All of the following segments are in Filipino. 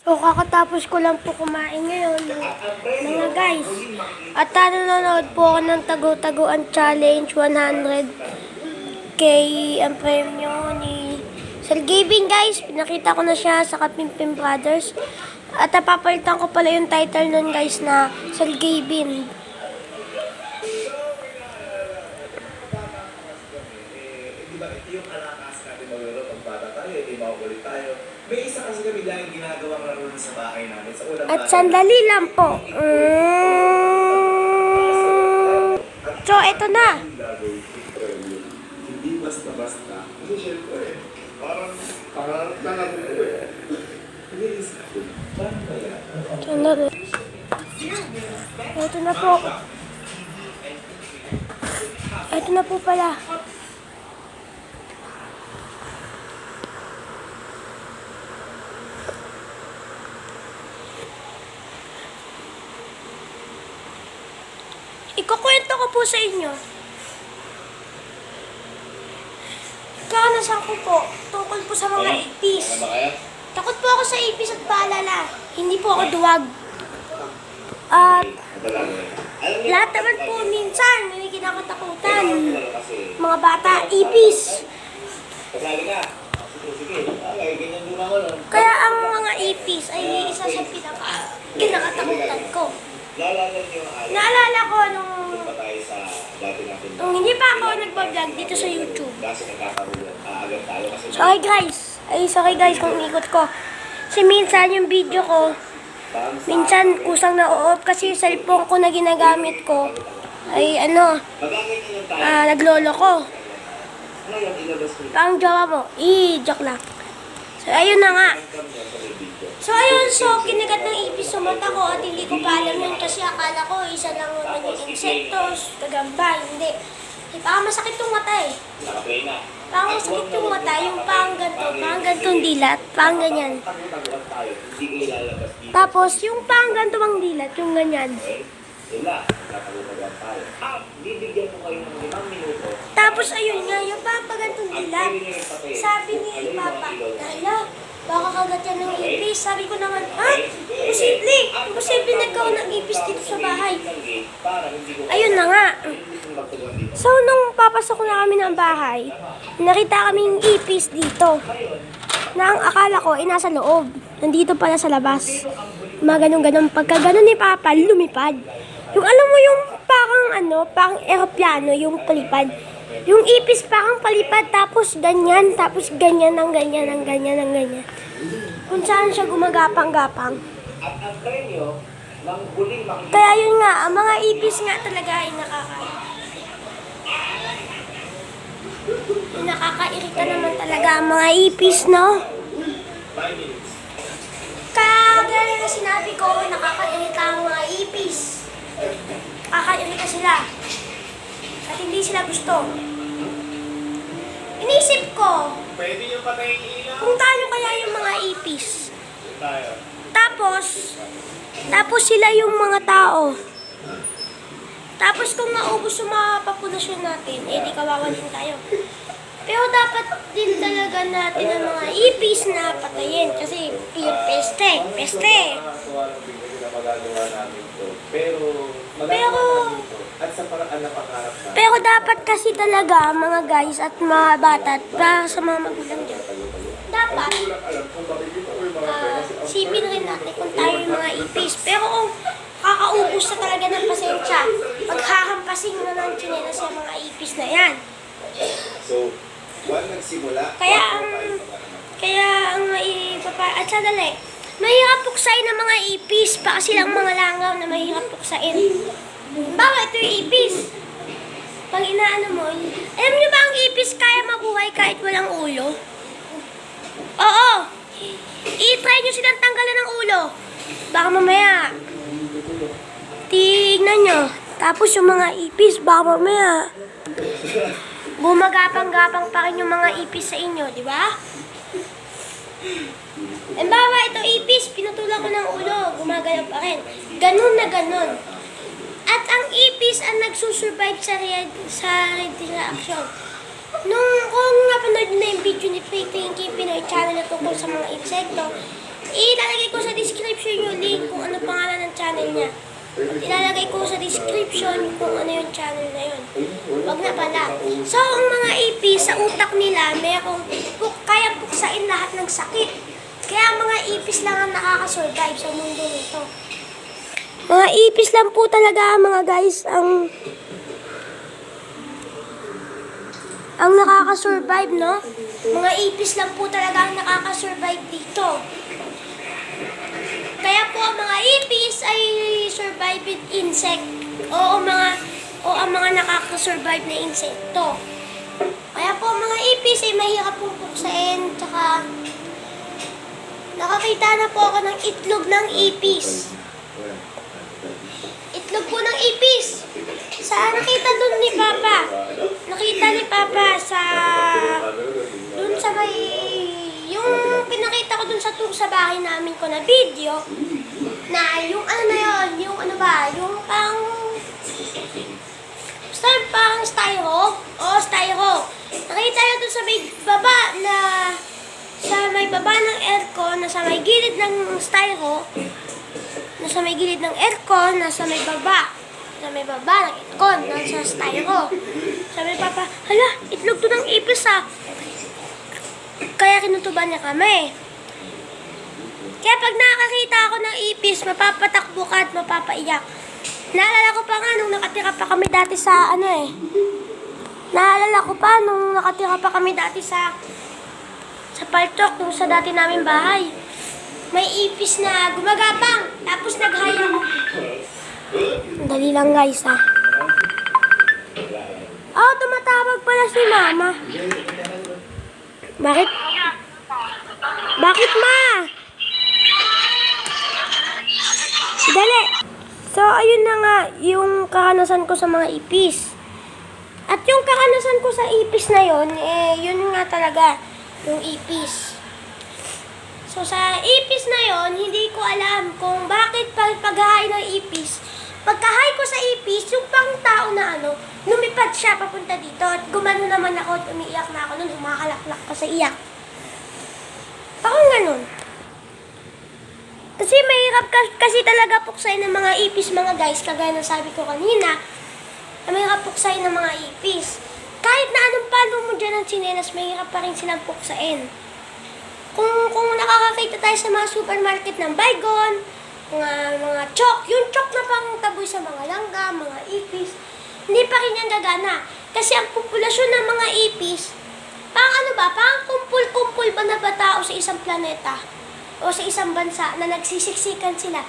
So, kakatapos ko lang po kumain ngayon, mga guys. At nanonood po ako ng Tago-Taguan Challenge 100K ang premyo ni Sir Gavin, guys. Pinakita ko na siya sa Kapimpim Brothers. At napapalitan ko pala yung title nun, guys, na Sir Gavin. Yung alakas natin maglaro pag bata tayo, hindi makukulit tayo. May isa kasi kami laging ginagawang laro sa bahay namin. Sa unang At sandali lang po. So, eto na. Hindi basta-basta. Kasi syempre, parang pangarap lang ako eh. Paano ba yan? Sandali. Eto na po. Eto na po pala. Ikukwento ko po sa inyo. Karanasan ko po, tungkol po sa mga ipis. Takot po ako sa ipis at paalala. Hindi po ako duwag. At lahat naman po minsan may kinakatakutan. Mga bata, ipis. Kaya ang mga ipis ay isa sa kinakatakutan ko. Naalala ko nung hindi pa ako nagbablog dito sa YouTube. Sorry guys kung ikot ko. Kasi minsan yung video ko, minsan kusang na-off kasi yung cellphone ko na ginagamit ko ay naglolo ko. Parang jowa mo. Joke lang. So, ayun na nga. So, kinagat ng ipis sa mata ko at hindi ko pa alam yun kasi akala ko isa lang naman yung insektos, kagambal, hindi. Parang masakit yung mata eh. Parang masakit yung mata, yung parang gantong dilat, parang ganyan. Tapos, yung parang gantong dilat, yung ganyan. Tapos, ayun nga, yung parang gantong dilat. Sabi ni Papa, Lala, baka kagat yan ng ipis. Sabi ko naman, ha? Imposible nagkaroon ng ipis dito sa bahay. Ayun na nga. So, nung papasok na kami ng bahay, nakita kaming ipis dito. Na ang akala ko ay nasa loob. Nandito pala sa labas. Mga ganun-ganun. Pagka ganun ni Papa, lumipad. Yung alam mo yung parang eroplano, yung palipad. Yung ipis parang palipad, tapos ganyan, ng ganyan. Kung saan siya gumagapang-gapang. Kaya yun nga, ang mga ipis nga talaga ay nakakairita naman talaga ang mga ipis, no? Kaya gaya na sinabi ko, nakakairita ang mga ipis. Nakakairita sila. At hindi sila gusto. Inisip ko, Pwede yung patayin ilaw. kung tayo kaya yung mga ipis. Tapos sila yung mga tao. Tapos kung maubos yung mga populasyon natin, di kawawa din tayo. Pero dapat din talaga natin ang mga ipis na patayin. Kasi peste. Pero dapat kasi talaga mga guys at mga bata at para sa mga magulang dyan, dapat sipin rin natin kung tayo yung mga ipis. Pero kung kakaubos na talaga ng pasensya, paghahampasin na ng tsinelas yung mga ipis na yan. At sadali, mahirap puksain ng mga ipis, pa kasi lang mga langaw na mahirap puksain. Bakit ito yung ipis? Pag inaano mo, alam niyo ba ang ipis kaya mabuhay kahit walang ulo? Oo! I-try nyo silang tanggalan ng ulo. Baka mamaya, tignan nyo. Tapos yung mga ipis, baka mamaya, bumagapang-gapang pa rin yung mga ipis sa inyo, di ba? Bawa, ito ipis, pinutulan ko ng ulo, gumagalaw pa rin. Ganun na ganun. At ang ipis ang nagsusurvive sa reaction. Kung napanood na yung video ni Pinoy Channel na tungkol sa mga insekto, ilalagay ko sa yung link kung ano pangalan ng channel niya. At ilalagay ko sa description kung ano yung channel na yun. Wag na pala. So, ang mga ipis sa utak nila, kaya buksain lahat ng sakit. Kaya ang mga ipis lang ang nakakasurvive sa mundo nito. Mga ipis lang po talaga mga guys ang nakakasurvive, no? Mga ipis lang po talaga ang nakakasurvive dito. Kaya po ang mga ipis ay surviving insect. O ang mga nakakasurvive na insekto. Kaya po ang mga ipis ay mahirap pong puksain. Tsaka nakakita na po ako ng itlog ng ipis. Itlog po ng ipis. Nakita dun ni Papa. Nakita ni Papa dun sa may, yung pinakita ko dun sa bahay namin ko na video, na yung ano na yun, yung ano ba, yung pang styro, nakita nyo dun sa may baba ng aircon, na sa may gilid ng styro, nasa may gilid ng aircon, nasa may baba ng aircon, nasa styro. Sabi ni Papa, hala, itlog to ng ipis ah. Kaya kinutuban niya kami. Kaya pag nakakita ako ng ipis, mapapatakbo ka at mapapaiyak. Naalala ko pa nga nung nakatira pa kami dati sa Paltok, nung sa dati namin bahay. May ipis na gumagapang, tapos naghaya ko. Dali lang guys ah. Oh, tumatawag pala si Mama. Bakit? Bakit ma? Dali. So, ayun na nga yung kakanasan ko sa mga ipis. At yung kakanasan ko sa ipis na yun, yun nga talaga, yung ipis. So, sa ipis na yon, hindi ko alam kung bakit paghahay ng ipis, pagkahay ko sa ipis, yung pang tao na lumipad siya papunta dito. At gumano naman ako at umiiyak na ako nun, humakalaklak pa sa iyak. Parang ganun. Kasi mahirap kasi talaga puksain ng mga ipis mga guys, kagaya ng sabi ko kanina, mahirap puksain ng mga ipis. Kahit na anong palo mo dyan ng tsinelas, mahirap pa rin silang puksain. Kung nakakakita tayo sa mga supermarket ng baygon, mga chok, yung chok na pang taboy sa mga langga, mga ipis, hindi pa rin yan gagana. Kasi ang populasyon ng mga ipis, parang kumpul-kumpul ba na ba tao sa isang planeta o sa isang bansa na nagsisiksikan sila.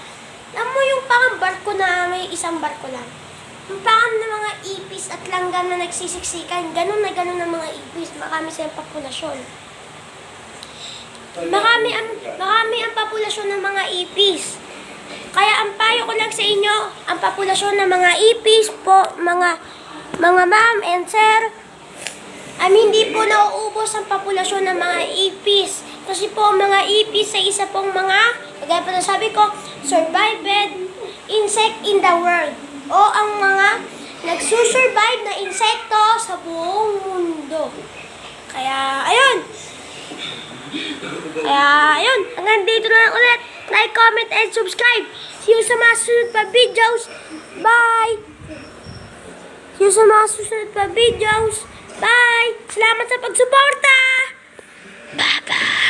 Alam mo yung parang barko na may isang barko lang. Yung parang na mga ipis at langgam na nagsisiksikan, ganun na ganun ang mga ipis, marami silang populasyon. Marami ang populasyon ng mga ipis. Kaya ang payo ko lang sa inyo, ang populasyon ng mga ipis po, mga ma'am and sir, hindi po nauubos ang populasyon ng mga ipis. Kasi po ang mga ipis ay isa pong kagaya pa na sabi ko, survived insect in the world. O ang mga nagsusurvive na insekto sa buong mundo. Kaya, ayun. Hanggang dito na lang ulit. Like, comment, and subscribe. See you sa mga susunod pa videos. Bye! See you sa mga susunod pa videos. Bye! Salamat sa pagsuporta! Bye-bye!